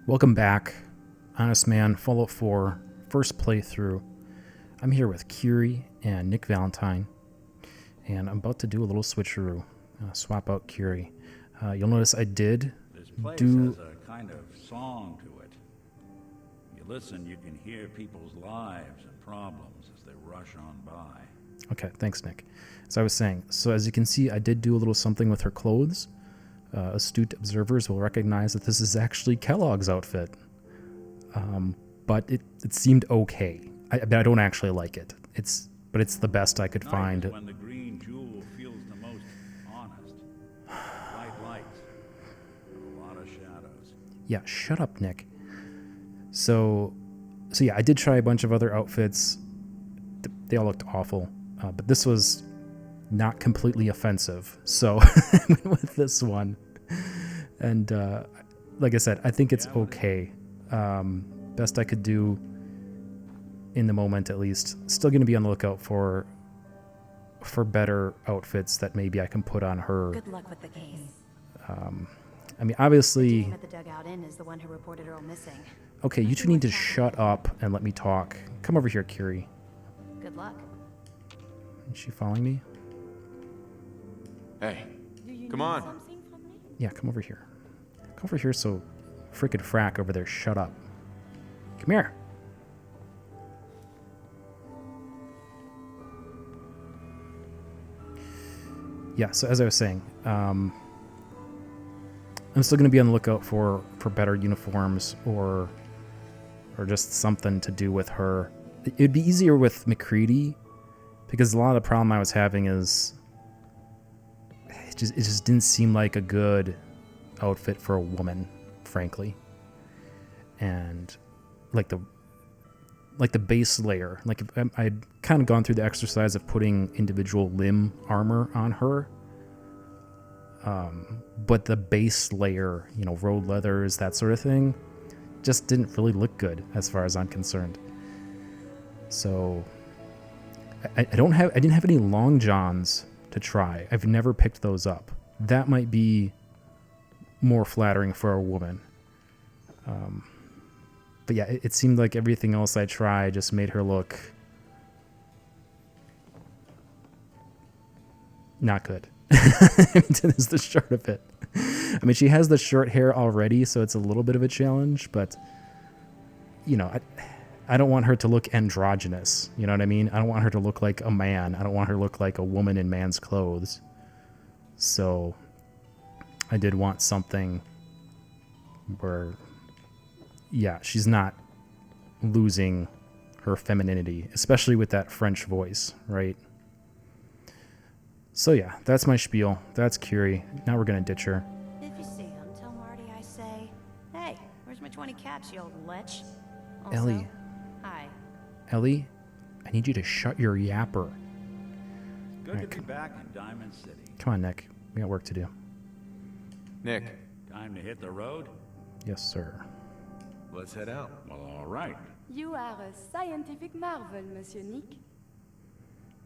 Welcome back, Honestman, Fallout 4, first playthrough. I'm here with Curie and Nick Valentine, and I'm about to do a little switcheroo, swap out Curie. You'll notice I did This place do... has a kind of song to it. If you listen, you can hear people's lives and problems as they rush on by. Okay, thanks, Nick. As I was saying, so as you can see, I did do a little something with her clothes. Astute observers will recognize that this is actually Kellogg's outfit. But it seemed okay. I don't actually like it. But it's the best I could find. When the green jewel feels the most honest. Bright lights, a lot of shadows. Yeah, shut up, Nick. So yeah, I did try a bunch of other outfits. They all looked awful. But this was not completely offensive. So I went with this one. And like I said, I think it's okay. Best I could do in the moment, at least. Still going to be on the lookout for better outfits that maybe I can put on her. Good luck with the case. I mean, obviously... The team at the Dugout Inn is the one who reported Earl missing. Okay, you two need to shut up and let me talk. Come over here, Curie. Good luck. Is she following me? Hey, come on. Yeah, come over here. Come over here so frickin' Frack over there shut up. Come here. Yeah, so as I was saying, I'm still going to be on the lookout for better uniforms or just something to do with her. It'd be easier with McCready because a lot of the problem I was having is it just didn't seem like a good outfit for a woman, frankly. And like the base layer, like I'd kind of gone through the exercise of putting individual limb armor on her, but the base layer, road leathers, that sort of thing, just didn't really look good as far as I'm concerned. So I didn't have any long johns to try. I've never picked those up. That might be more flattering for a woman. But yeah, it seemed like everything else I tried just made her look not good. That is the short of it. I mean, she has the short hair already, so it's a little bit of a challenge, but I don't want her to look androgynous. You know what I mean? I don't want her to look like a man. I don't want her to look like a woman in man's clothes. So I did want something where, yeah, she's not losing her femininity, especially with that French voice, right? So yeah, that's my spiel. That's Curie. Now we're going to ditch her. If you see him, tell Marty I say, hey, where's my 20 caps, you old lech? Also, Ellie. Hi. Ellie, I need you to shut your yapper. Good to be back in Diamond City. Come on, Nick. We got work to do. Nick, Time to hit the road? Yes, sir. let's head out. Well, all right. You are a scientific marvel, Monsieur Nick.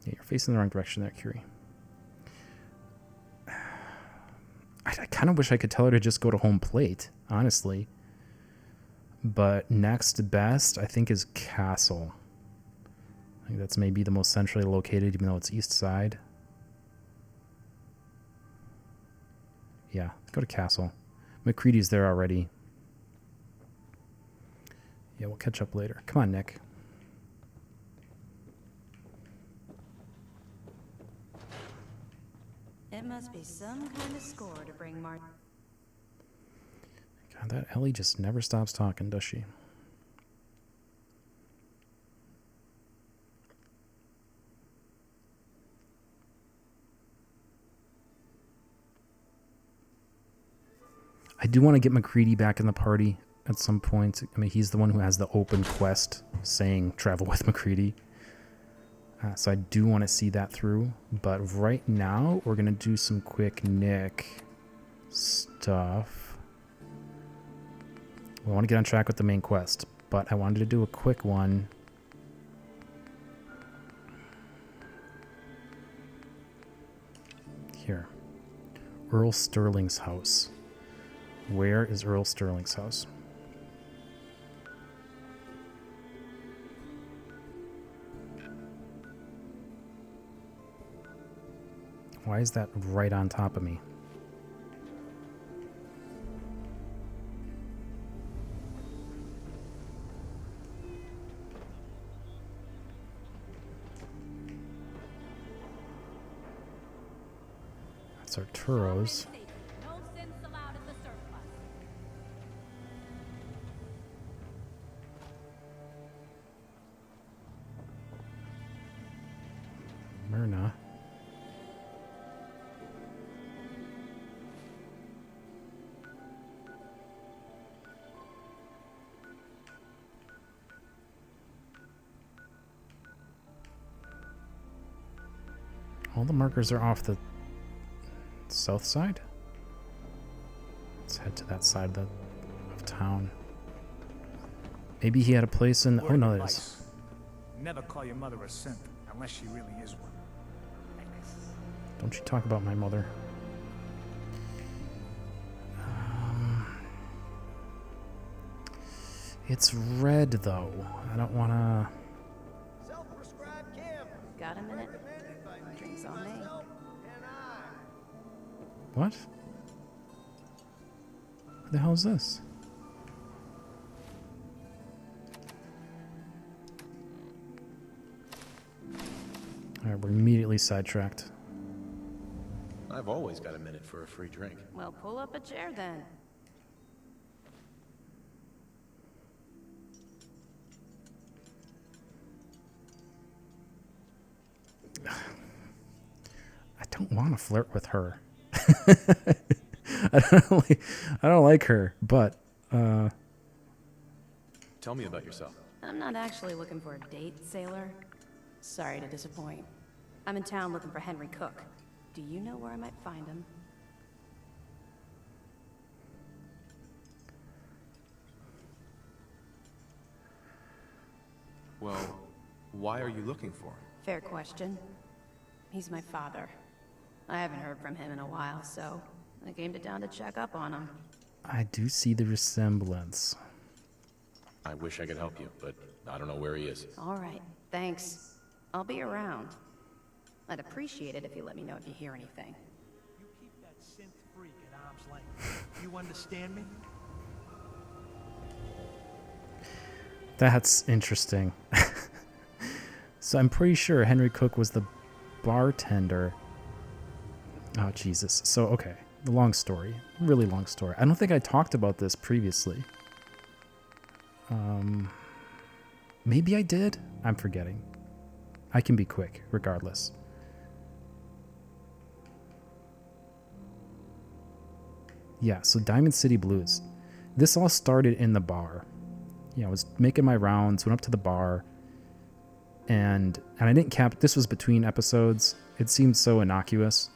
Yeah, you're facing the wrong direction there, Curie. I kind of wish I could tell her to just go to home plate, honestly. But next best, I think, is Castle. I think that's maybe the most centrally located, even though it's east side. Yeah, go to Castle. McCready's there already. Yeah, we'll catch up later. Come on, Nick. It must be some kind of score to bring Marty. God, that Ellie just never stops talking, does she? I do want to get McCready back in the party at some point. I mean, he's the one who has the open quest saying travel with McCready. So I do want to see that through. But right now, we're going to do some quick Nick stuff. We want to get on track with the main quest, but I wanted to do a quick one. Here. Earl Sterling's house. Where is Earl Sterling's house? Why is that right on top of me? That's Arturo's. No sins allowed in the surplus. Myrna. All the markers are off the south side? Let's head to that side of town. Maybe he had a place in... Oh, no, there's... Never call your mother a simp, unless she really is one. Don't you talk about my mother. It's red, though. I don't want to... Self-prescribed Kim. Got a minute? Drinks on me. What? Who the hell is this? Alright, we're immediately sidetracked. I've always got a minute for a free drink. Well, pull up a chair then. I don't want to flirt with her. I don't like her, but Tell me about yourself. I'm not actually looking for a date, sailor. Sorry to disappoint. I'm in town looking for Henry Cook. Do you know where I might find him? Well, why are you looking for him? Fair question. He's my father. I haven't heard from him in a while, so I came to town to check up on him. I do see the resemblance. I wish I could help you, but I don't know where he is. All right, thanks. I'll be around. I'd appreciate it if you let me know if you hear anything. You keep that synth freak at arm's length. You understand me? That's interesting. So I'm pretty sure Henry Cook was the bartender. Oh, Jesus. So, okay. The long story. Really long story. I don't think I talked about this previously. Maybe I did? I'm forgetting. I can be quick, regardless. Yeah, so Diamond City Blues. This all started in the bar. Yeah, I was making my rounds, went up to the bar, and I didn't cap. This was between episodes. It seemed so innocuous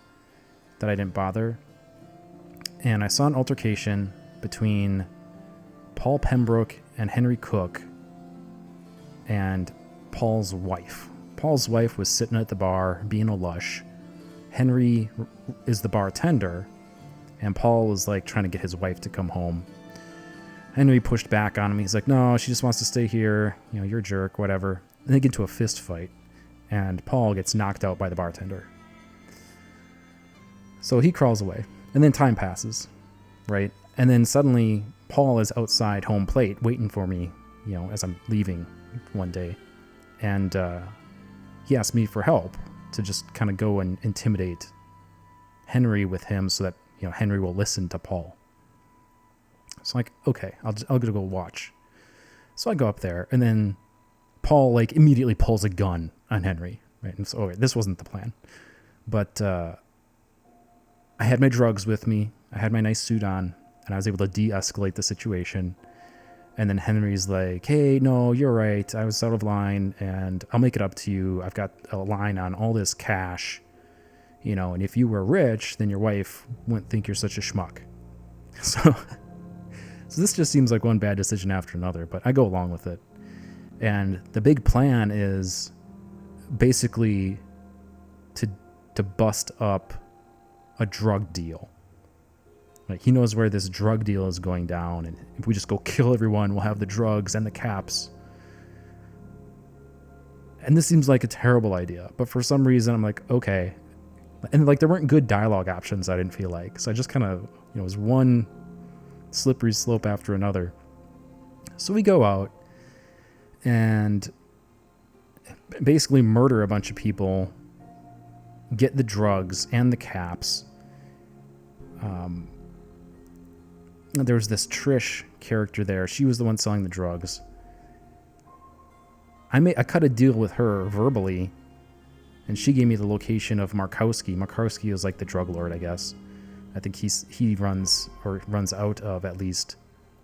that I didn't bother. And I saw an altercation between Paul Pembroke and Henry Cook and Paul's wife. Paul's wife was sitting at the bar being a lush. Henry is the bartender, and Paul was like trying to get his wife to come home. Henry pushed back on him. He's like, no, she just wants to stay here. You know, you're a jerk, whatever. And they get into a fist fight, and Paul gets knocked out by the bartender. So he crawls away, and then time passes, right? And then suddenly Paul is outside home plate waiting for me, you know, as I'm leaving one day. And he asked me for help to just kind of go and intimidate Henry with him so that, you know, Henry will listen to Paul. So like, okay, I'll go watch. So I go up there, and then Paul like immediately pulls a gun on Henry, right? And so, okay, this wasn't the plan, but I had my drugs with me. I had my nice suit on, and I was able to de-escalate the situation. And then Henry's like, hey, no, you're right. I was out of line, and I'll make it up to you. I've got a line on all this cash, you know, and if you were rich, then your wife wouldn't think you're such a schmuck. So this just seems like one bad decision after another, but I go along with it. And the big plan is basically to bust up a drug deal. Like, he knows where this drug deal is going down, and if we just go kill everyone, we'll have the drugs and the caps. And this seems like a terrible idea, but for some reason I'm like, okay, And like there weren't good dialogue options, I didn't feel like. So I just kind of, it was one slippery slope after another. So we go out and basically murder a bunch of people, get the drugs and the caps. There was this Trish character there. She was the one selling the drugs. I cut a deal with her verbally, and she gave me the location of Markowski. Markowski is like the drug lord, I guess. I think he runs out of, at least,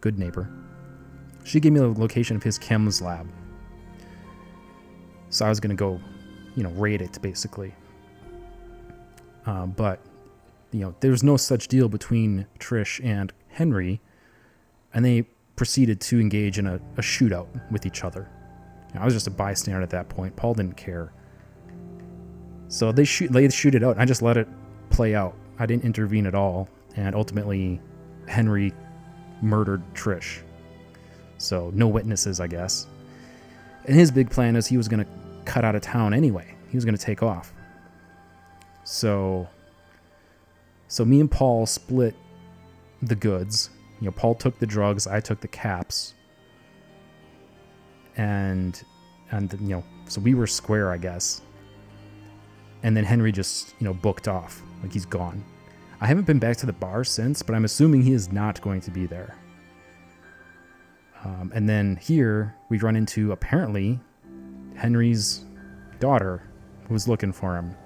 Good Neighbor. She gave me the location of his chems lab. So I was going to go, raid it, basically. But, there was no such deal between Trish and Henry, and they proceeded to engage in a shootout with each other. I was just a bystander at that point. Paul didn't care. So they shoot it out, and I just let it play out. I didn't intervene at all, and ultimately Henry murdered Trish. So no witnesses, I guess. And his big plan is he was going to cut out of town anyway. He was going to take off. So me and Paul split the goods. Paul took the drugs, I took the caps. And so we were square, I guess. And then Henry just, booked off. Like, he's gone. I haven't been back to the bar since, but I'm assuming he is not going to be there. And then here, we run into, apparently, Henry's daughter, who was looking for him.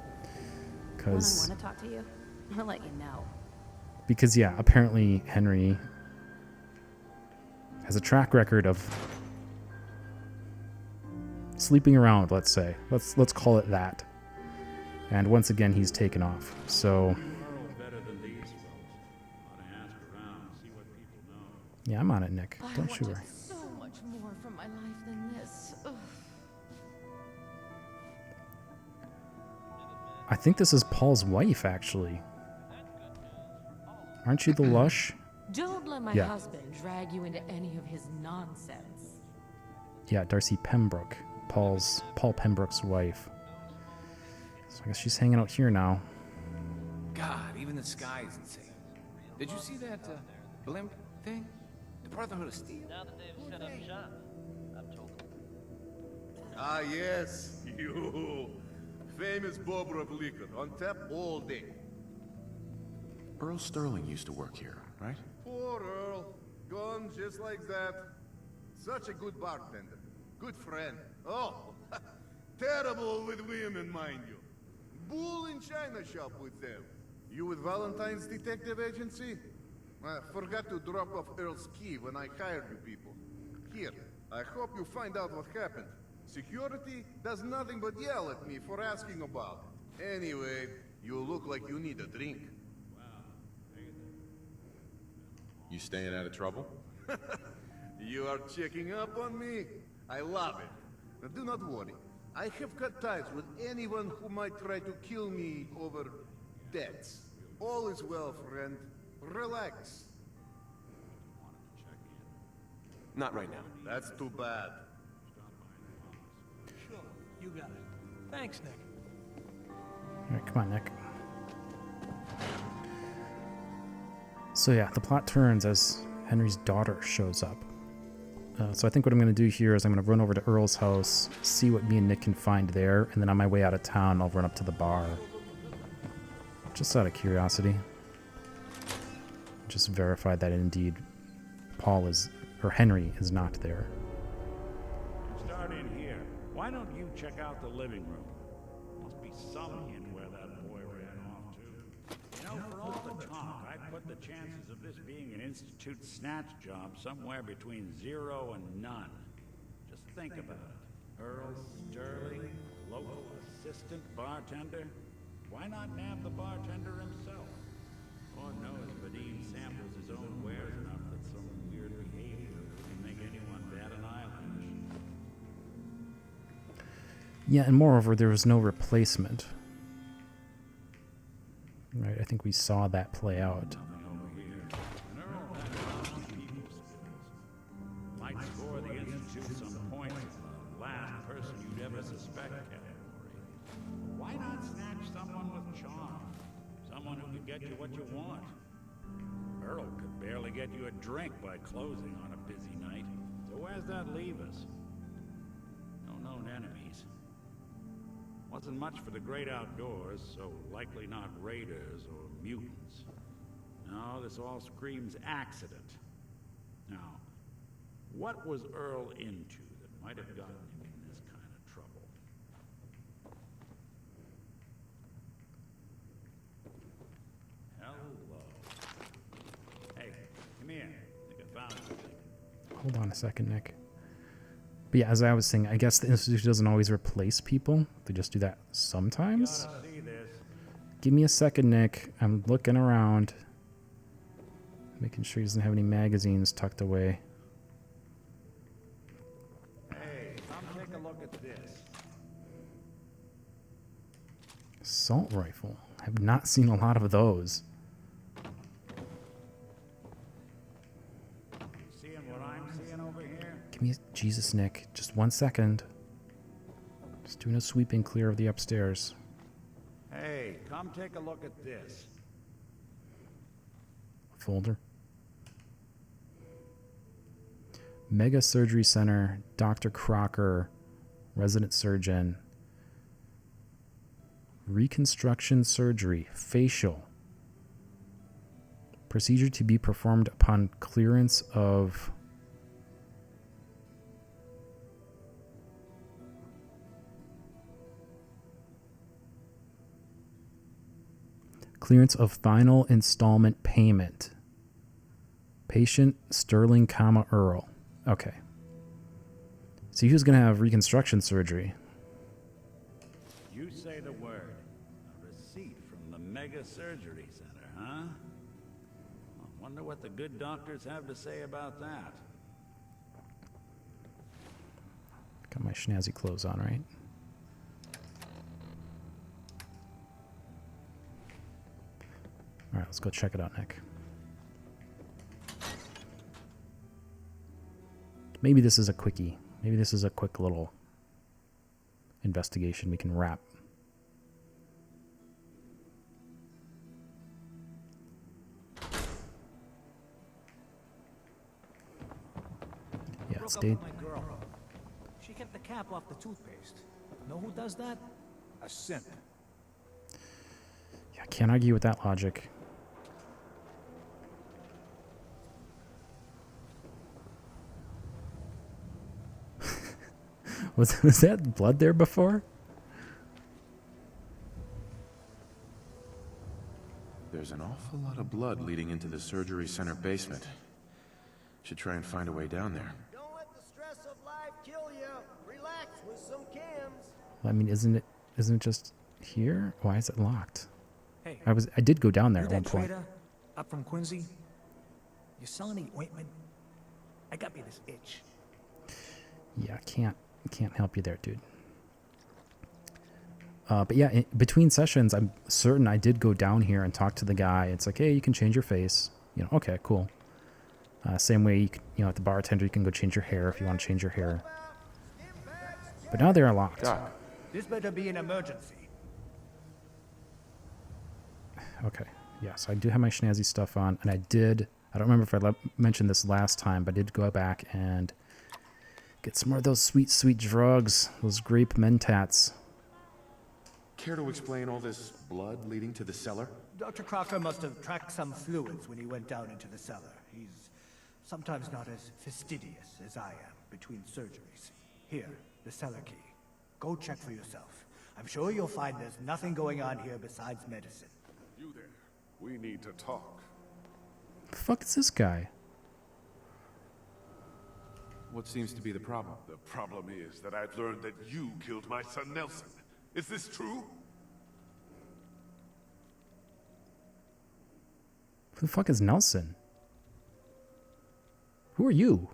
I want to talk to you. I'll let you know. Because, yeah, apparently Henry has a track record of sleeping around, let's say. Let's call it that. And once again, he's taken off. So, yeah, I'm on it, Nick. Don't you worry. So much more from my life than this. Ugh. I think this is Paul's wife, actually. Aren't you the lush? Don't let my husband drag you into any of his nonsense. Yeah, Darcy Pembroke. Paul Pembroke's wife. So I guess she's hanging out here now. God, even the sky is insane. Did you see that blimp thing? The Brotherhood of Steel. Now that they've set up shop, I've told them. Ah, yes, you. Famous bobber of liquor, on tap all day. Earl Sterling used to work here, right? Poor Earl. Gone just like that. Such a good bartender. Good friend. Oh, terrible with women, mind you. Bull in china shop with them. You with Valentine's Detective Agency? I forgot to drop off Earl's key when I hired you people. Here, I hope you find out what happened. Security does nothing but yell at me for asking about it. Anyway, you look like you need a drink. You staying out of trouble? You are checking up on me? I love it. Now, do not worry. I have cut ties with anyone who might try to kill me over debts. All is well, friend. Relax. Not right now. That's too bad. Sure, you got it. Thanks, Nick. All right, come on, Nick. So yeah, the plot turns as Henry's daughter shows up. So I think what I'm going to do here is I'm going to run over to Earl's house, see what me and Nick can find there, and then on my way out of town, I'll run up to the bar. Just out of curiosity. Just verify that indeed Henry is not there. Start in here. Why don't you check out the living room? Must be some in where that boy ran off to. For all the talk, I put the chances of this being an Institute snatch job somewhere between 0 and none. Just think about it. Earl Sterling, local assistant bartender. Why not nab the bartender himself? Lord knows Vadim samples his own wares enough that some weird behavior wouldn't make anyone bat an eyelash. Yeah, and moreover, there was no replacement. Right, I think we saw that play out. Might score the Institute some points for the last person you'd ever suspect category. Why not snatch someone with charm? Someone who could get you what you want. Earl could barely get you a drink by closing on a busy night. So where's that leave us? No known enemies. Wasn't much for the great outdoors, so likely not raiders or mutants. No, this all screams accident. Now, what was Earl into that might have gotten him in this kind of trouble? Hello. Hey, come here. I think I found something. Hold on a second, Nick. But yeah, as I was saying, I guess the Institute doesn't always replace people. They just do that sometimes. Gotta see this. Give me a second, Nick. I'm looking around. Making sure he doesn't have any magazines tucked away. Hey, come take a look at this. Assault rifle. I've not seen a lot of those. Seeing what I'm seeing over here? Give me Jesus, Nick. Just 1 second. Just doing a sweeping clear of the upstairs. Hey, come take a look at this. Folder. Mega Surgery Center, Dr. Crocker, resident surgeon. Reconstruction surgery, facial. Procedure to be performed upon clearance of final installment payment. Patient Sterling, Earl. Okay. So he was going to have reconstruction surgery. You say the word. A receipt from the Mega Surgery Center, huh? I wonder what the good doctors have to say about that. Got my snazzy clothes on, right? All right, let's go check it out, Nick. Maybe this is a quickie. Maybe this is a quick little investigation we can wrap. Yeah, it's Broke up with my girl. She kept the cap off the toothpaste. Know who does that? A simp. Yeah, can't argue with that logic. Was that blood there before? There's an awful lot of blood leading into the surgery center basement. Should try and find a way down there. Don't let the stress of life kill you. Relax with some cams. I mean, isn't it just here? Why is it locked? Hey, I did go down there you at one that point. trader up from Quincy? You selling any ointment? I got me this itch. Yeah, can't help you there, dude. But yeah, between sessions, I'm certain I did go down here and talk to the guy. It's like, hey, you can change your face. You know, okay, cool. Same way, at the bartender, you can go change your hair if you want to change your hair. But now they're locked. Doc. This better be an emergency. Okay, yeah, so I do have my snazzy stuff on, and I don't remember if I mentioned this last time, but I did go back and get some more of those sweet, sweet drugs, those grape mentats. Care to explain all this blood leading to the cellar? Dr. Crocker must have tracked some fluids when he went down into the cellar. He's sometimes not as fastidious as I am between surgeries. Here, the cellar key. Go check for yourself. I'm sure you'll find there's nothing going on here besides medicine. You there. We need to talk. The fuck is this guy? What seems to be the problem? The problem is that I've learned that you killed my son Nelson. Is this true? Who the fuck is Nelson? Who are you?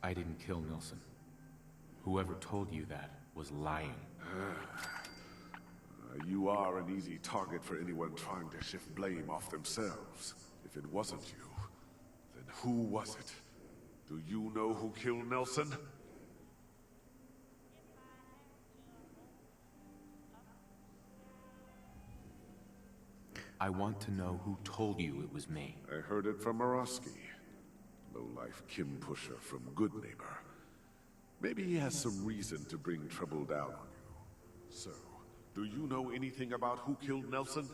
I didn't kill Nelson. Whoever told you that was lying. You are an easy target for anyone trying to shift blame off themselves. If it wasn't you, then who was it? Do you know who killed Nelson? I want to know who told you it was me. I heard it from Morosky. Low-life Kim pusher from Good Neighbor. Maybe he has some reason to bring trouble down on you. So, do you know anything about who killed Nelson?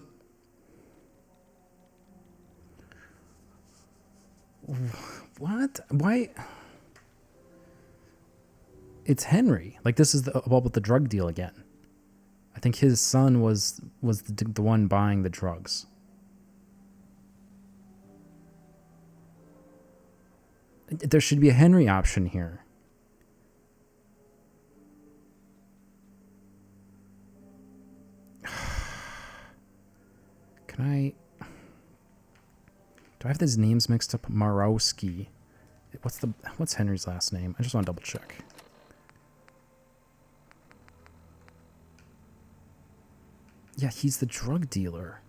What? Why? It's Henry. Like, this is about the drug deal again. I think his son was the one buying the drugs. There should be a Henry option here. Can I... Do I have these names mixed up? Marowski. What's Henry's last name? I just want to double check. Yeah, he's the drug dealer.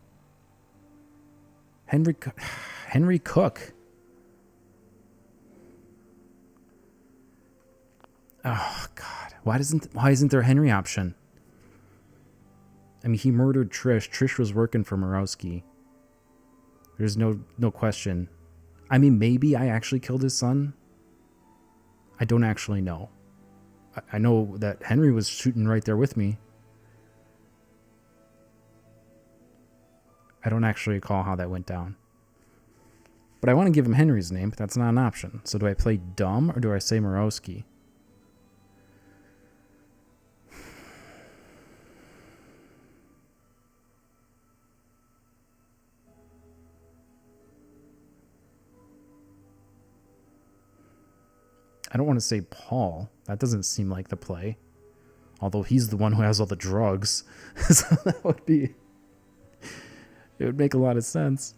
Henry Cook. Oh God! Why isn't there a Henry option? I mean, he murdered Trish. Trish was working for Morowski. There's no question. I mean, maybe I actually killed his son. I don't actually know. I know that Henry was shooting right there with me. I don't actually recall how that went down. But I want to give him Henry's name, but that's not an option. So do I play dumb or do I say Morowski? I don't want to say Paul. That doesn't seem like the play. Although he's the one who has all the drugs. So that would be... It would make a lot of sense.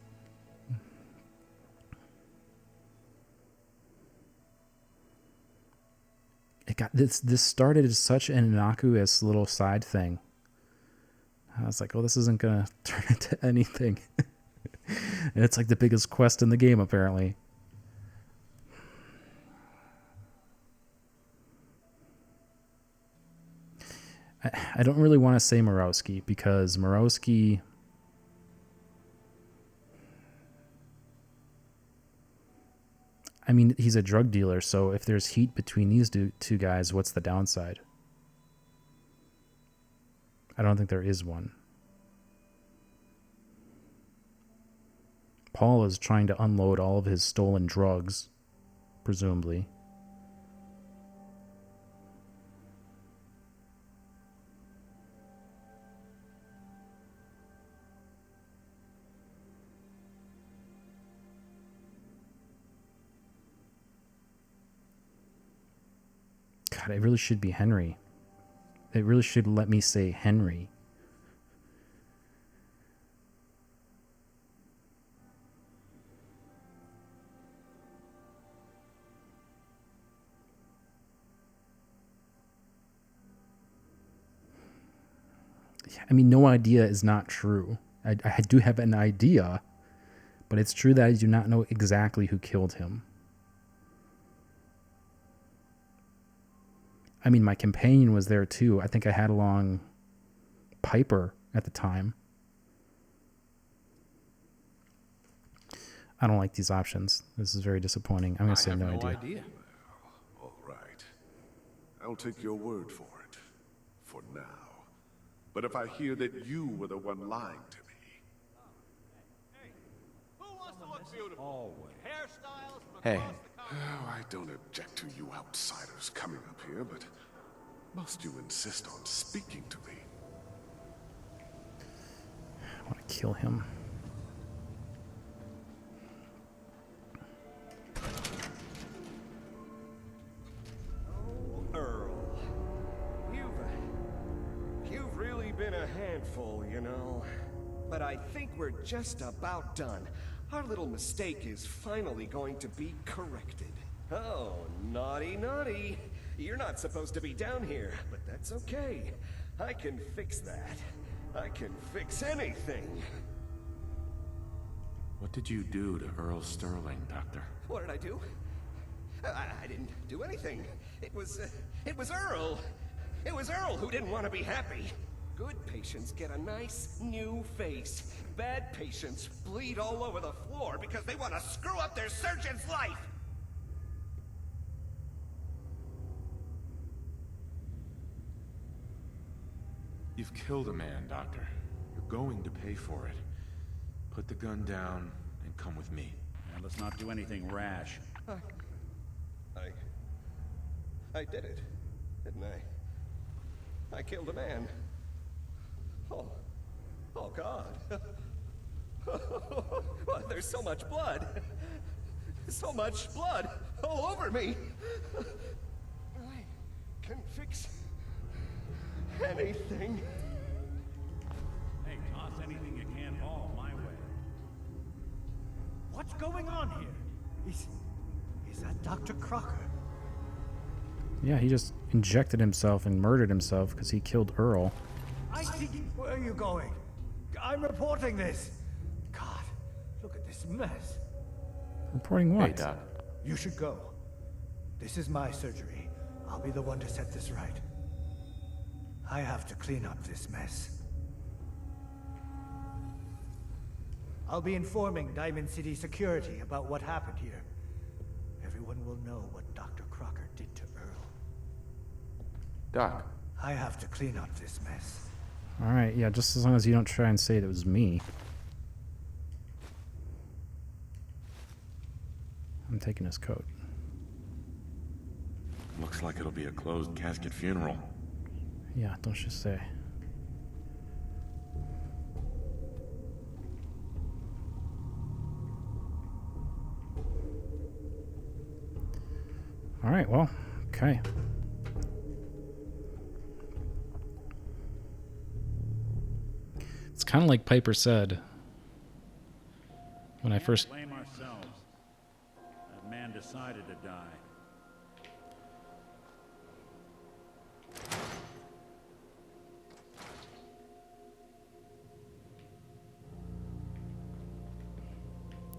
It got this started as such an innocuous little side thing. I was like, oh, this isn't gonna turn into anything. And it's like the biggest quest in the game, apparently. I don't really want to say Morowski because Morowski... I mean, he's a drug dealer, so if there's heat between these two guys, what's the downside? I don't think there is one. Paul is trying to unload all of his stolen drugs, presumably. God, it really should be Henry. It really should let me say Henry. I mean, no idea is not true. I do have an idea, but it's true that I do not know exactly who killed him. I mean, my companion was there too. I think I had along Piper at the time. I don't like these options. This is very disappointing. I'm going to say no idea. All right. I'll take your word for it. For now. But if I hear that you were the one lying to me... Hey, who wants to look beautiful? Always. Hairstyles from Hey. across the country. Oh, I don't object to you outsiders coming up here, but must you insist on speaking to me? I want to kill him. Oh, Earl. You've really been a handful, you know. But I think we're just about done. Our little mistake is finally going to be corrected. Oh, naughty, naughty. You're not supposed to be down here, but that's okay. I can fix that. I can fix anything. What did you do to Earl Sterling, Doctor? What did I do? I didn't do anything. It was Earl. It was Earl who didn't want to be happy. Good patients get a nice new face. Bad patients bleed all over the floor because they want to screw up their surgeon's life. You've killed a man, Doctor. You're going to pay for it. Put the gun down and come with me. And let's not do anything rash. I did it, didn't I? I killed a man. Oh God. Well, there's so much blood. So much blood all over me. I can fix anything. Hey, toss anything you can't haul my way. What's going on here? Is that Dr. Crocker? Yeah, he just injected himself and murdered himself because he killed Earl. I think... Where are you going? I'm reporting this. God, look at this mess. Reporting what? Hey, Doc. You should go. This is my surgery. I'll be the one to set this right. I have to clean up this mess. I'll be informing Diamond City Security about what happened here. Everyone will know what Dr. Crocker did to Earl. Doc. I have to clean up this mess. Alright, yeah, just as long as you don't try and say it was me. I'm taking his coat. Looks like it'll be a closed casket funeral. Yeah, don't you say. Alright, well, okay. It's kind of like Piper said when I first... Blame ourselves. That man decided to die.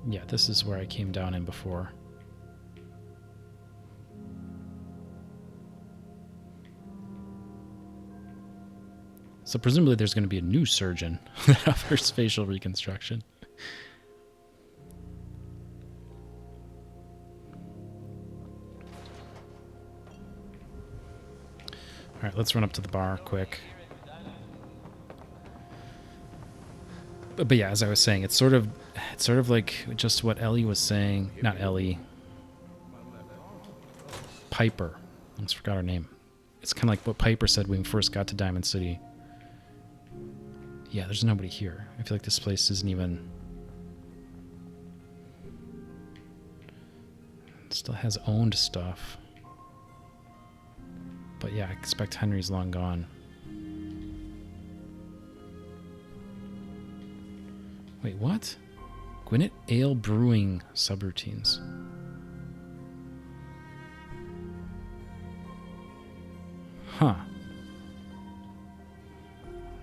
Yeah, this is where I came down in before. So presumably there's going to be a new surgeon that offers facial reconstruction. All right, let's run up to the bar quick. But yeah, as I was saying, it's sort of like just what Ellie was saying. Not Ellie. Piper. I just forgot her name. It's kind of like what Piper said when we first got to Diamond City. Yeah, there's nobody here. I feel like this place isn't even... It still has owned stuff. But yeah, I expect Henry's long gone. Wait, what? Gwinnett Ale Brewing subroutines. Huh.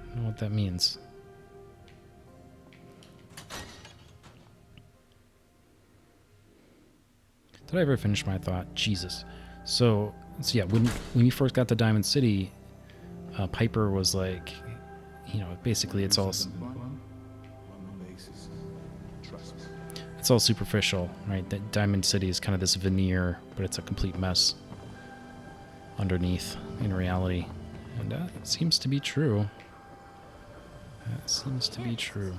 I don't know what that means. Did I ever finish my thought? Jesus. So yeah, when we first got to Diamond City, Piper was like, you know, basically it's all superficial, right? That Diamond City is kind of this veneer, but it's a complete mess underneath in reality. And that seems to be true. That seems to be true.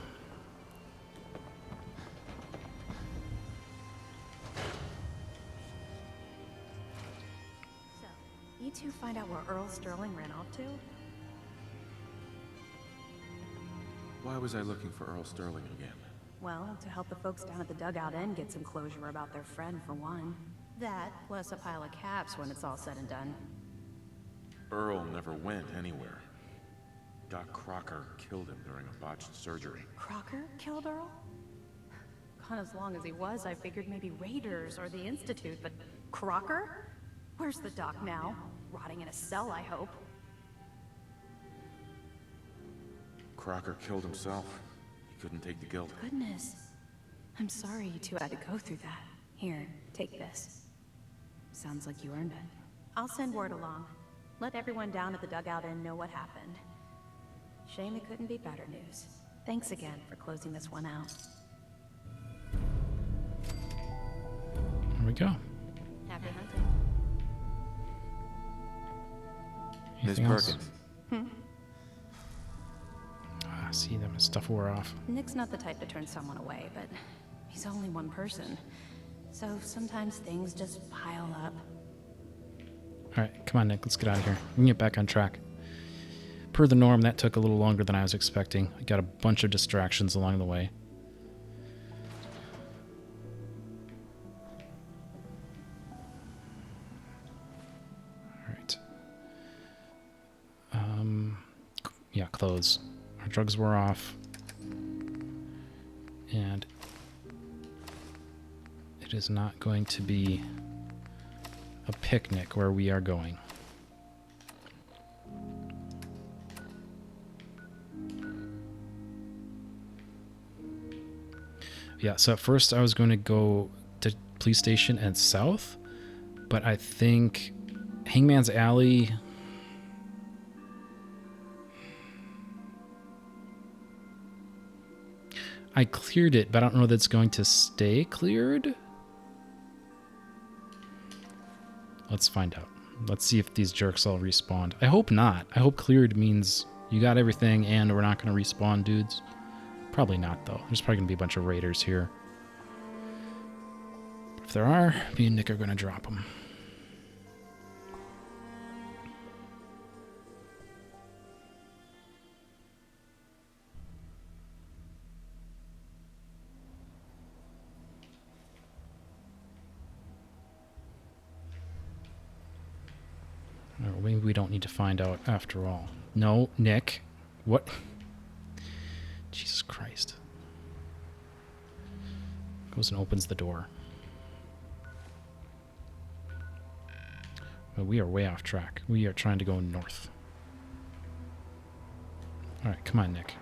So, you two find out where Earl Sterling ran off to? Why was I looking for Earl Sterling again? Well, to help the folks down at the dugout end get some closure about their friend, for one. That, plus a pile of caps when it's all said and done. Earl never went anywhere. Doc Crocker killed him during a botched surgery. Crocker killed Earl? Gone as long as he was, I figured maybe Raiders or the Institute, but Crocker? Where's the doc now? Rotting in a cell, I hope. Crocker killed himself. He couldn't take the guilt. Goodness. I'm sorry you two had to go through that. Here, take this. Sounds like you earned it. I'll send word along. Let everyone down at the dugout inn know what happened. Shame it couldn't be better news. Thanks again for closing this one out. There we go. Happy hunting. Miss Anything else? Perkins. Ah, see, that stuff wore off. Nick's not the type to turn someone away, but he's only one person. So sometimes things just pile up. Alright, come on, Nick. Let's get out of here. We can get back on track. Per the norm, that took a little longer than I was expecting. I got a bunch of distractions along the way. Alright. Yeah, clothes. Our drugs were off. And it is not going to be a picnic where we are going. Yeah, so at first I was going to go to police station and south, but I think Hangman's Alley... I cleared it, but I don't know that it's going to stay cleared. Let's find out. Let's see if these jerks all respawn. I hope not. I hope cleared means you got everything and we're not going to respawn dudes. Probably not, though. There's probably going to be a bunch of raiders here. If there are, me and Nick are going to drop them. Or maybe we don't need to find out after all. No, Nick. What? Jesus Christ. Goes and opens the door. Well, we are way off track. We are trying to go north. Alright, come on, Nick.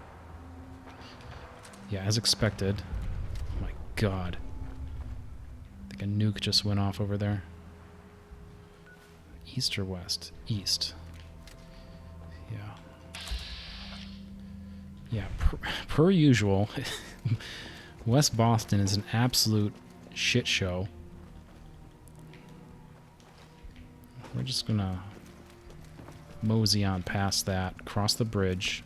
Yeah, as expected. Oh my god. I think a nuke just went off over there. East or west? East. Yeah. Yeah, per usual, West Boston is an absolute shit show. We're just gonna mosey on past that, cross the bridge,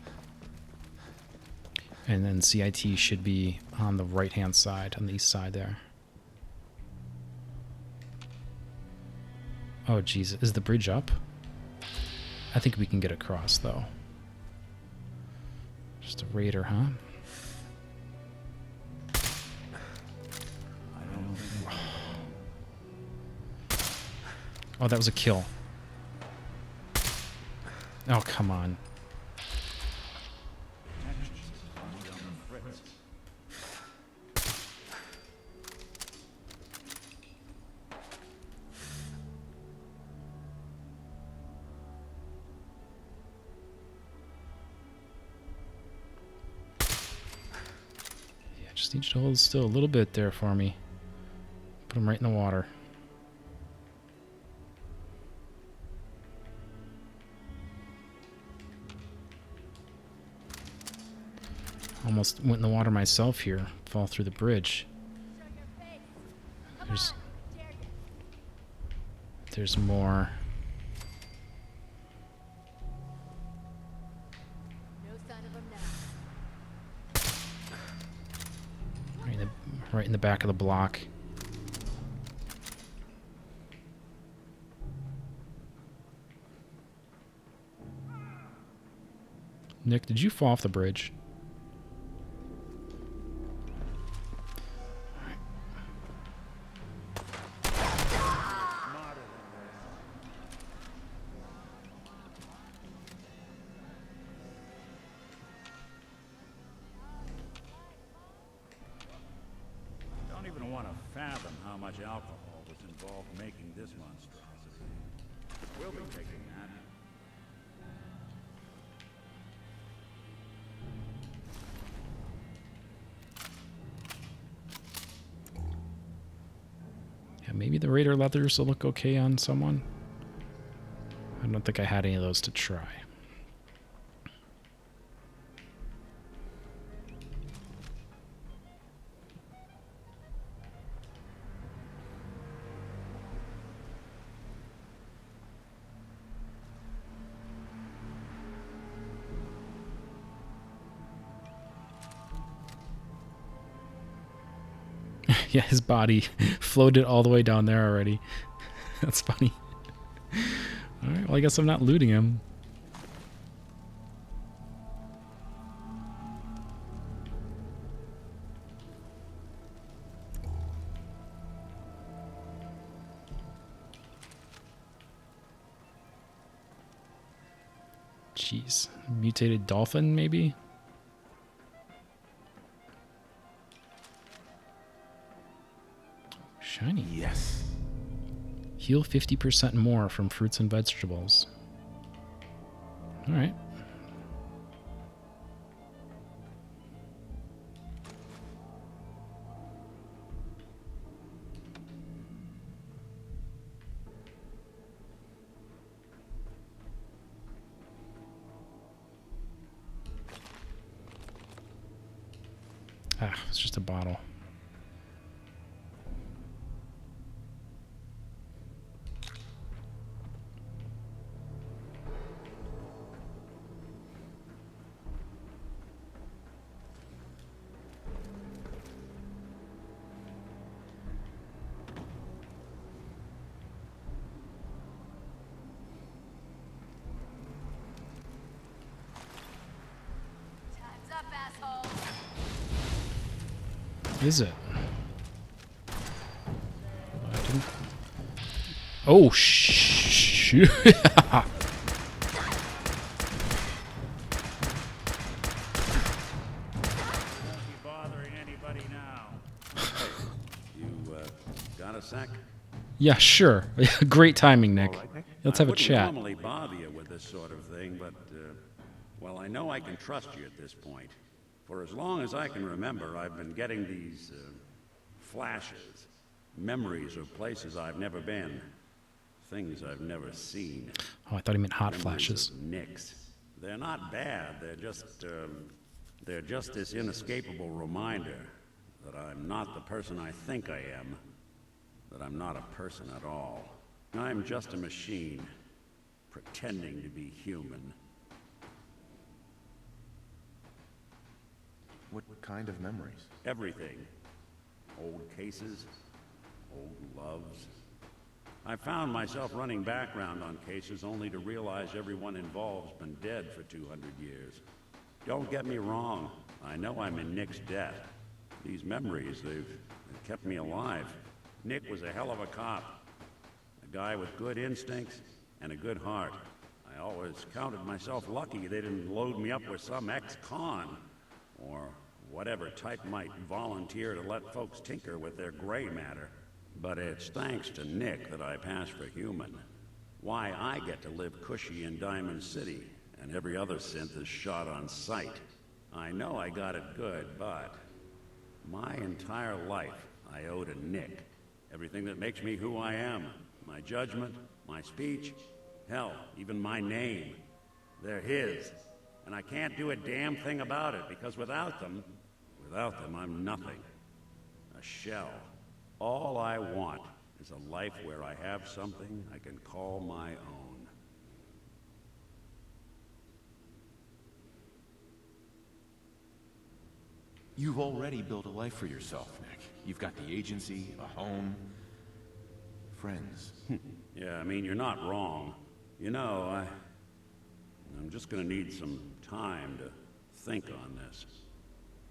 and then C.I.T. should be on the right-hand side, on the east side there. Oh, Jesus. Is the bridge up? I think we can get across, though. Just a raider, huh? Oh, that was a kill. Oh, come on. Just need you to hold still a little bit there for me. Put him right in the water. Almost went in the water myself here. Fall through the bridge. There's more. Right in the back of the block. Nick, did you fall off the bridge? Fathom how much alcohol was involved making this monstrosity. We'll be taking that. Yeah, maybe the Raider leathers will look okay on someone. I don't think I had any of those to try. Yeah, his body floated all the way down there already. That's funny. Alright, well, I guess I'm not looting him. Jeez. Mutated dolphin, maybe? Shiny. Yes. Heal 50% more from fruits and vegetables. Alright. Ah, it's just a bottle. Time's up, asshole. Is it? Oh, shoot. Bothering anybody now? You got a sec? Yeah, sure. Great timing, Nick. Let's have a I wouldn't chat. normally bother you with this sort of thing, but well, I know I can trust you at this point. For as long as I can remember, I've been getting these flashes, memories of places I've never been, things I've never seen. Oh, I thought he meant hot Memories flashes. of Nicks. They're not bad. They're just this inescapable reminder that I'm not the person I think I am, that I'm not a person at all. I'm just a machine, pretending to be human. What kind of memories? Everything. Old cases, old loves. I found myself running background on cases only to realize everyone involved's been dead for 200 years. Don't get me wrong, I know I'm in Nick's debt. These memories, they've kept me alive. Nick was a hell of a cop. A guy with good instincts and a good heart. I always counted myself lucky they didn't load me up with some ex-con, or whatever type might volunteer to let folks tinker with their gray matter. But it's thanks to Nick that I pass for human. Why I get to live cushy in Diamond City, and every other synth is shot on sight. I know I got it good, but my entire life I owe to Nick. Everything that makes me who I am. My judgment, my speech, hell, even my name. They're his. And I can't do a damn thing about it, because without them, I'm nothing. A shell. All I want is a life where I have something I can call my own. You've already built a life for yourself, Nick. You've got the agency, a home, friends. Yeah, I mean, you're not wrong. You know, I'm just gonna need some time to think on this.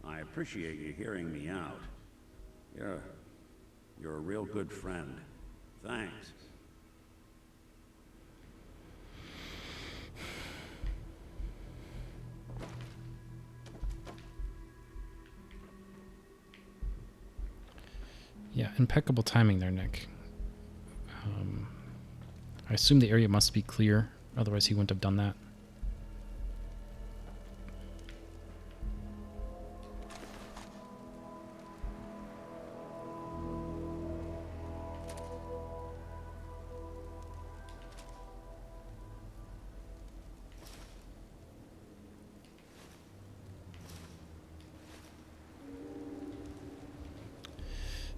I appreciate you hearing me out. You're a real good friend. Thanks. Yeah, impeccable timing there, Nick. I assume the area must be clear, otherwise he wouldn't have done that.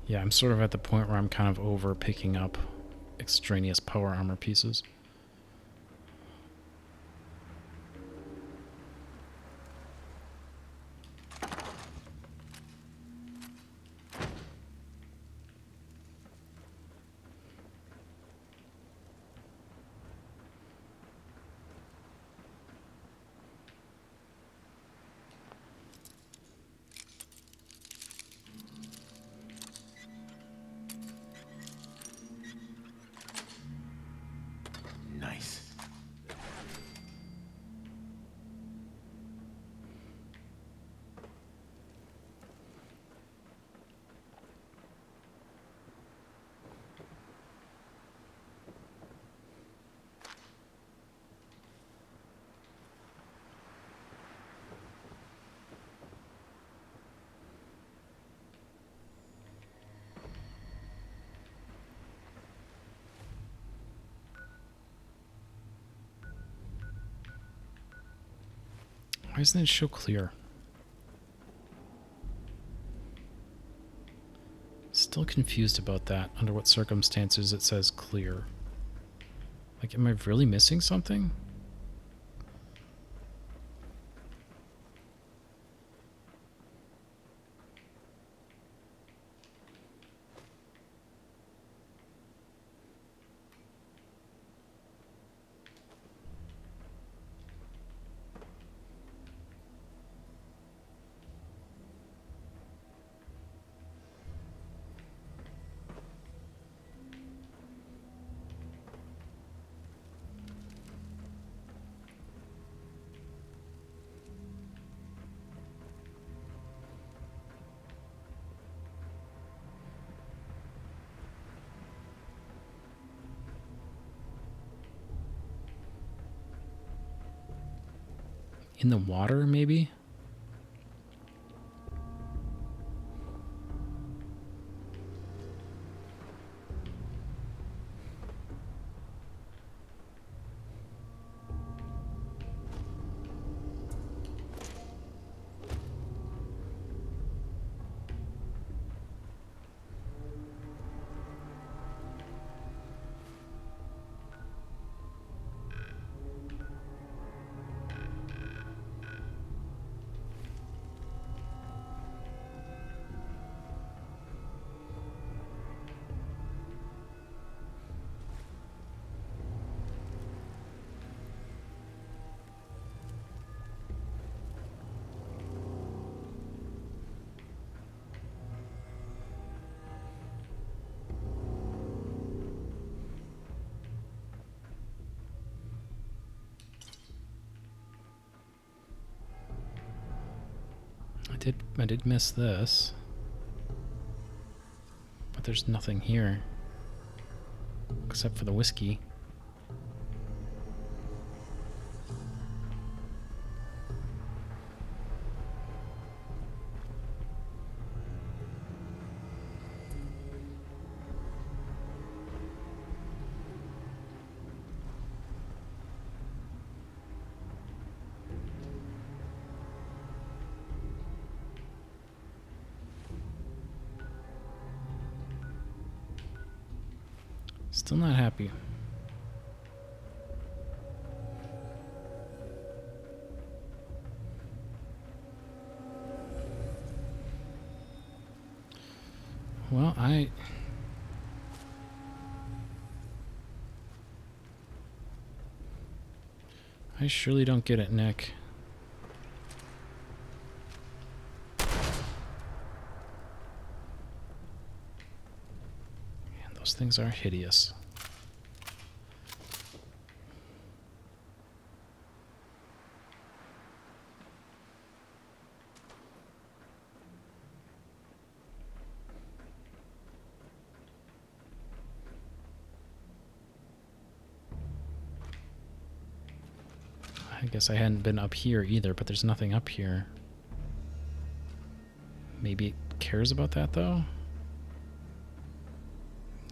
Yeah, I'm sort of at the point where I'm kind of over picking up extraneous power armor pieces. Why doesn't it show clear? Still confused about that. Under what circumstances it says clear. Like, am I really missing something? In the water, maybe? I did miss this. But there's nothing here. Except for the whiskey. Still not happy. Well, I surely don't get it, Nick. Man, those things are hideous. I guess I hadn't been up here either, but there's nothing up here. Maybe it cares about that, though?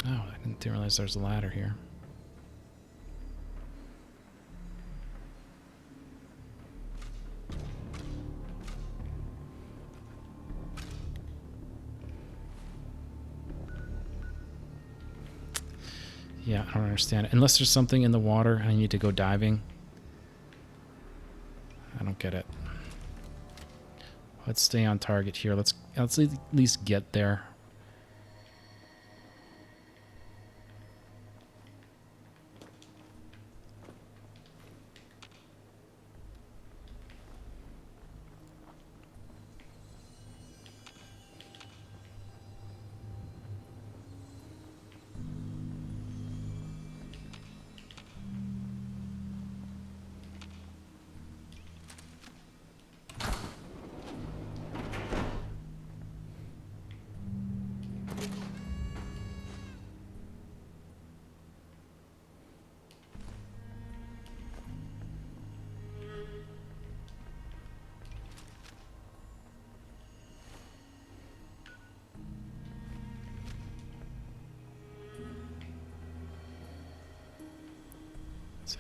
Oh, I didn't realize there's a ladder here. Yeah, I don't understand. Unless there's something in the water and I need to go diving. I don't get it. Let's stay on target here. Let's at least get there.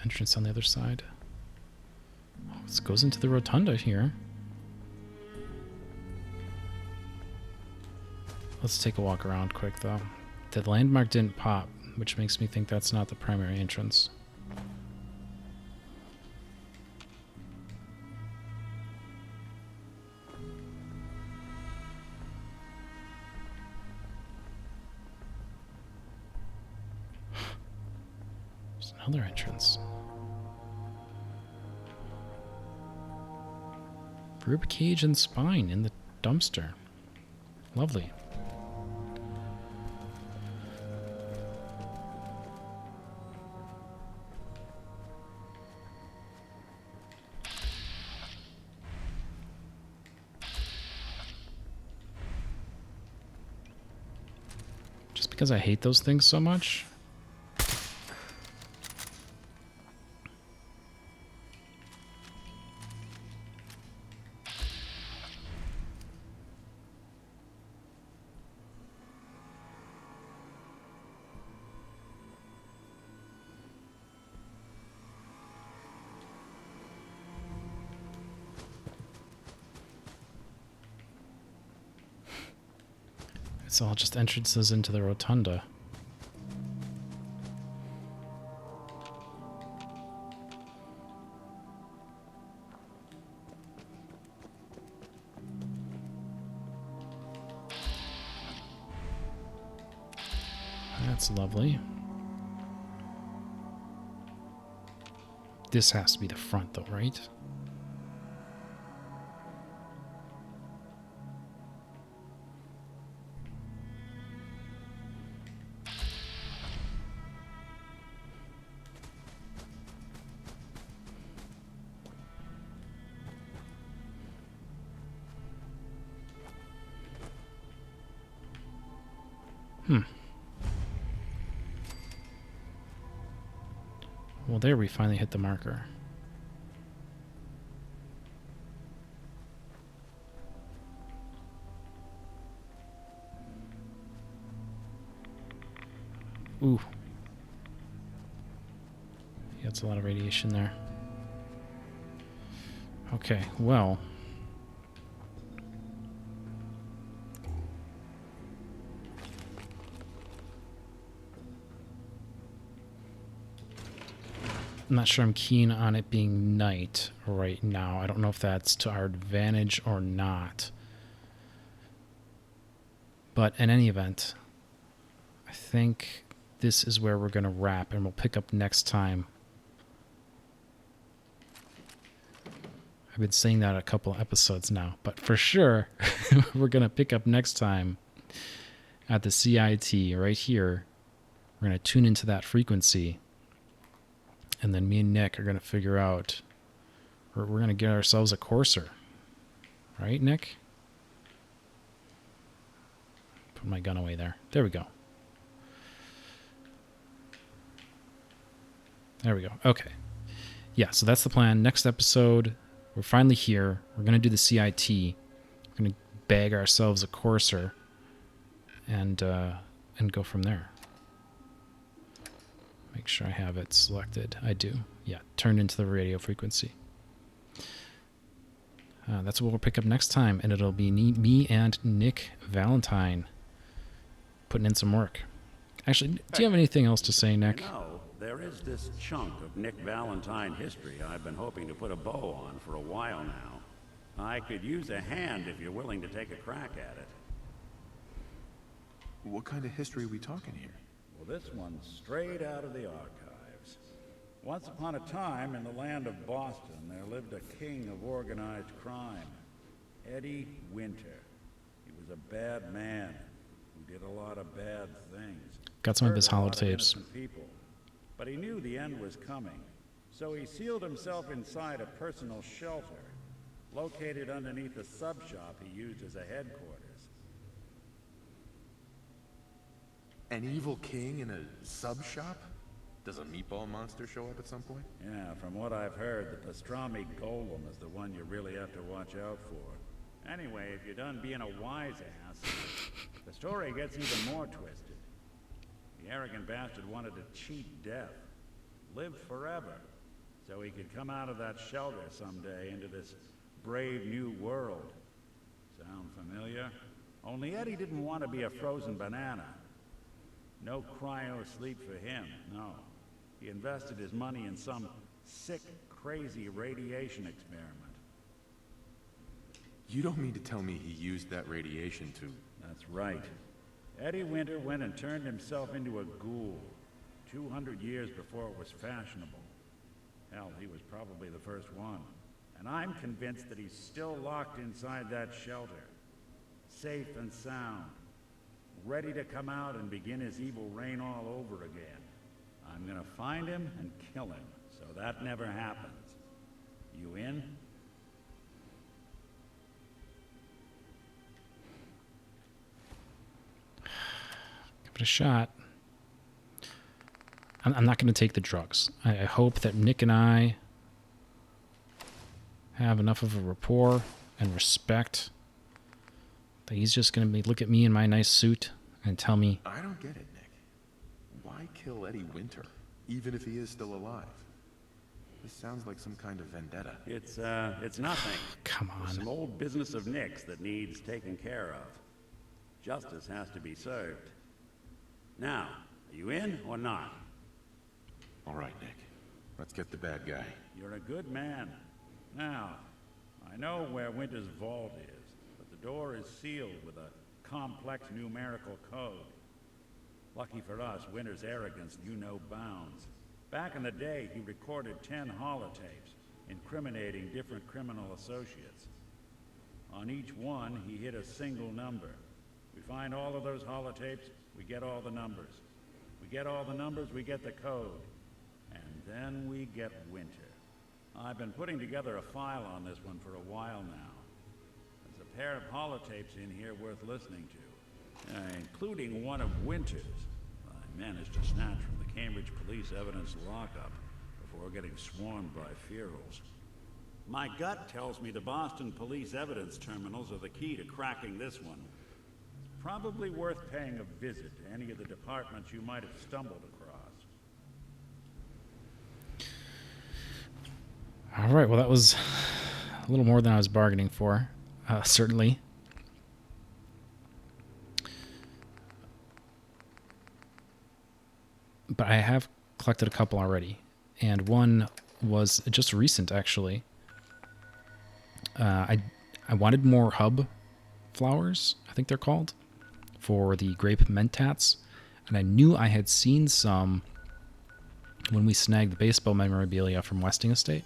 Entrance on the other side. This goes into the rotunda here. Let's take a walk around quick, though. The landmark didn't pop, which makes me think that's not the primary entrance. There's another entrance. Rib cage and spine in the dumpster. Lovely. Just because I hate those things so much. It's all just entrances into the rotunda. That's lovely. This has to be the front, though, right? Well, there we finally hit the marker. Ooh. Yeah, that's a lot of radiation there. Okay, well. I'm not sure I'm keen on it being night right now. I don't know if that's to our advantage or not. But in any event, I think this is where we're going to wrap, and we'll pick up next time. I've been saying that a couple of episodes now, but for sure, we're going to pick up next time at the C.I.T. right here. We're going to tune into that frequency. And then me and Nick are going to figure out, we're going to get ourselves a courser. Right, Nick? Put my gun away there. There we go. There we go. Okay. Yeah, so that's the plan. Next episode, we're finally here. We're going to do the C.I.T. We're going to bag ourselves a courser and go from there. Make sure I have it selected. I do. Yeah, turn into the radio frequency. That's what we'll pick up next time, and it'll be me and Nick Valentine putting in some work. Actually, do you have anything else to say, Nick? You know, there is this chunk of Nick Valentine history I've been hoping to put a bow on for a while now. I could use a hand if you're willing to take a crack at it. What kind of history are we talking here? Well, this one's straight out of the archives. Once upon a time, in the land of Boston, there lived a king of organized crime, Eddie Winter. He was a bad man who did a lot of bad things. Got some of his holotapes. People, but he knew the end was coming, so he sealed himself inside a personal shelter, located underneath a sub-shop he used as a headquarters. An evil king in a sub-shop? Does a meatball monster show up at some point? Yeah, from what I've heard, the pastrami golem is the one you really have to watch out for. Anyway, if you're done being a wise ass, the story gets even more twisted. The arrogant bastard wanted to cheat death, live forever. so he could come out of that shelter someday into this brave new world. Sound familiar? Only Eddie didn't want to be a frozen banana. No cryo sleep for him, no. He invested his money in some sick, crazy radiation experiment. You don't mean to tell me he used that radiation to... That's right. Eddie Winter went and turned himself into a ghoul 200 years before it was fashionable. Hell, he was probably the first one. And I'm convinced that he's still locked inside that shelter. Safe and sound. Ready to come out and begin his evil reign all over again. I'm gonna find him and kill him, so that never happens. You in? Give it a shot. I'm not going to take the drugs. I hope that Nick and I have enough of a rapport and respect that he's just going to look at me in my nice suit and tell me... I don't get it, Nick. Why kill Eddie Winter, even if he is still alive? This sounds like some kind of vendetta. It's nothing. Come on. It's some old business of Nick's that needs taken care of. Justice has to be served. Now, are you in or not? All right, Nick. Let's get the bad guy. You're a good man. Now, I know where Winter's vault is, but the door is sealed with a complex numerical code. Lucky for us, Winter's arrogance knew no bounds. Back in the day, he recorded 10 holotapes, incriminating different criminal associates. On each one, he hit a single number. We find all of those holotapes, we get all the numbers. We get all the numbers, we get the code. And then we get Winter. I've been putting together a file on this one for a while now. There's a pair of holotapes in here worth listening to, including one of Winter's. I managed to snatch from the Cambridge police evidence lockup before getting swarmed by ferals. My gut tells me the Boston police evidence terminals are the key to cracking this one. It's probably worth paying a visit to any of the departments you might have stumbled across. All right, well, that was a little more than I was bargaining for, certainly. But I have collected a couple already, and one was just recent, actually. I wanted more hub flowers, I think they're called, for the grape mentats, and I knew I had seen some when we snagged the baseball memorabilia from Westing Estate.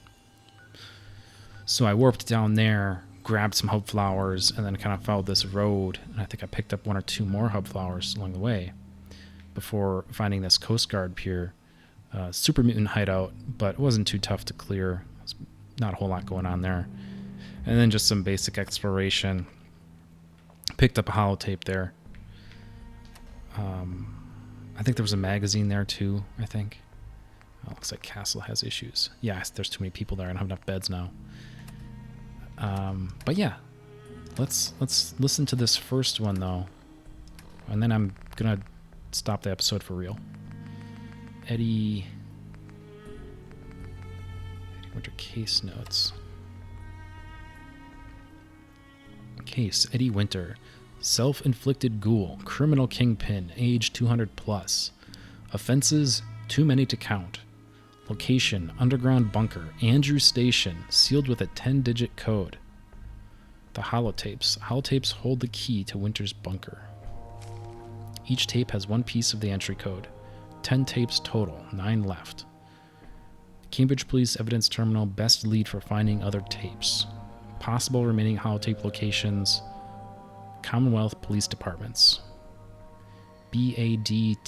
So I warped down there, grabbed some hub flowers, and then kind of followed this road, and I think I picked up one or two more hub flowers along the way before finding this Coast Guard pier. Super mutant hideout, but it wasn't too tough to clear. There's not a whole lot going on there. And then just some basic exploration. Picked up a holotape there. I think there was a magazine there too, I think. Oh, looks like Castle has issues. Yeah, there's too many people there. I don't have enough beds now. But yeah, let's listen to this first one though, and then I'm gonna stop the episode for real. Eddie Winter case notes. Case Eddie Winter, self-inflicted ghoul, criminal kingpin, age 200 plus. Offenses too many to count. Location, underground bunker, Andrew Station, sealed with a 10-digit code. The holotapes. Holotapes hold the key to Winter's bunker. Each tape has one piece of the entry code. 10 tapes total, 9 left. Cambridge Police Evidence Terminal, best lead for finding other tapes. Possible remaining holotape locations, Commonwealth Police Departments. BADTFLHQ?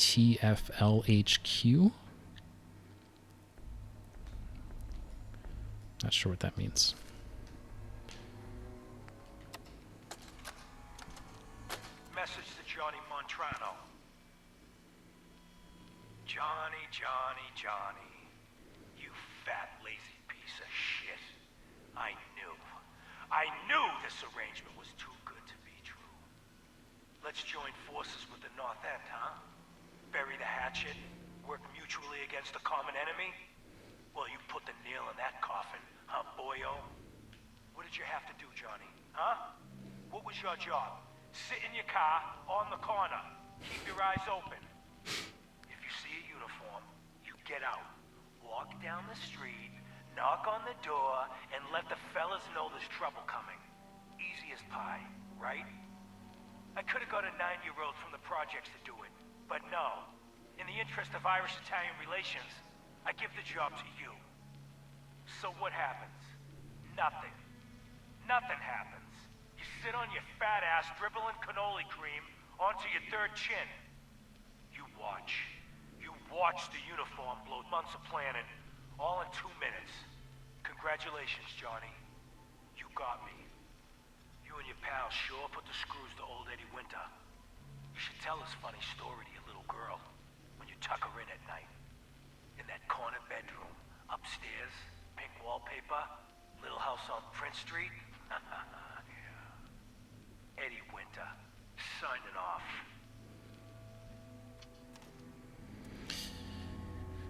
Not sure what that means. Message to Johnny Montrano. Johnny, you fat, lazy piece of shit. I knew this arrangement was too good to be true. Let's join forces with the North End, huh? Bury the hatchet, work mutually against a common enemy? Well, you put the nail in that coffin, huh, boyo? What did you have to do, Johnny? Huh? What was your job? Sit in your car, on the corner. Keep your eyes open. If you see a uniform, you get out. Walk down the street, knock on the door, and let the fellas know there's trouble coming. Easy as pie, right? I could have got a 9-year-old from the projects to do it, but no. In the interest of Irish-Italian relations, I give the job to you. So what happens? Nothing. Nothing happens. You sit on your fat ass dribbling cannoli cream onto your third chin. You watch. You watch the uniform blow months of planning, all in 2 minutes. Congratulations, Johnny. You got me. You and your pal sure put the screws to old Eddie Winter. You should tell this funny story to your little girl when you tuck her in at night. In that corner bedroom, upstairs, pink wallpaper, little house on Prince Street. Yeah. Eddie Winter, signing off.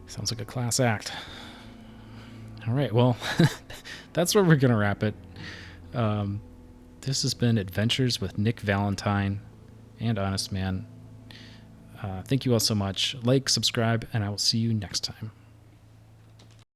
Sounds like a class act. All right, well, that's where we're going to wrap it. This has been Adventures with Nick Valentine and Honestman. Thank you all so much. Like, subscribe, and I will see you next time.